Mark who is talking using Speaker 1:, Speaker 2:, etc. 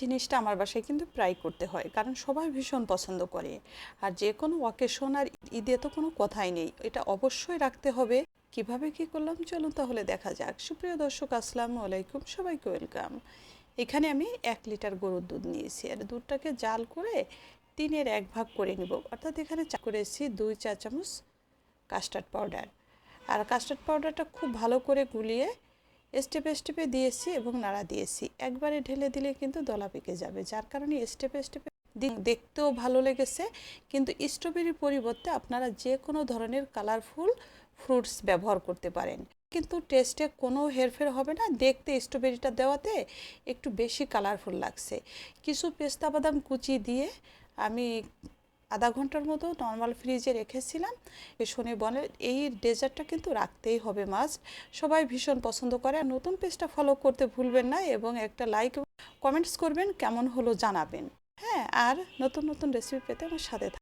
Speaker 1: জিনিসটা আমার বাসায় কিন্তু প্রায় করতে হয়, কারণ সবাই ভীষণ পছন্দ করে। আর যে কোনো অকেশন আর ঈদে তো কোনো কথাই নেই, এটা অবশ্যই রাখতে হবে। কিভাবে কি করলাম চলুন তাহলে দেখা যাক। সুপ্রিয় দর্শক, আসসালামু আলাইকুম, সবাইকে ওয়েলকাম। এখানে আমি 1 লিটার গরুর দুধ নিয়েছি, আর দুধটাকে জাল করে 1/3 করে নিব। অর্থাৎ এখানে করেছি 2 চা চামচ কাস্টার্ড পাউডার। আর কাস্টার্ড পাউডারটা খুব ভালো করে গুলিয়ে স্টেপে স্টেপে দিয়েছি এবং নাড়া দিয়েছি। একবারে ঢেলে দিলে কিন্তু দলা পেকে যাবে, যার কারণে স্টেপে স্টেপে দেখতেও ভালো লেগেছে। কিন্তু স্ট্রবেরির পরিবর্তে আপনারা যে কোনো ধরনের কালারফুল ফ্রুটস ব্যবহার করতে পারেন, কিন্তু টেস্টে কোনো হেরফের হবে না। দেখতে স্ট্রবেরিটা দেওয়াতে একটু বেশি কালারফুল লাগছে। কিছু পেস্তা বাদাম কুচি দিয়ে আমি আধা ঘন্টার মতো নর্মাল ফ্রিজে রেখেছিলাম। শনি বলে এই ডেজার্টটা কিন্তু রাখতেই হবে মাস্ট, সবাই ভীষণ পছন্দ করে। আর নতুন পেজটা ফলো করতে ভুলবেন না এবং একটা লাইক কমেন্টস করবেন, কেমন হলো জানাবেন। হ্যাঁ, আর নতুন নতুন রেসিপি পেতে আমার সাথে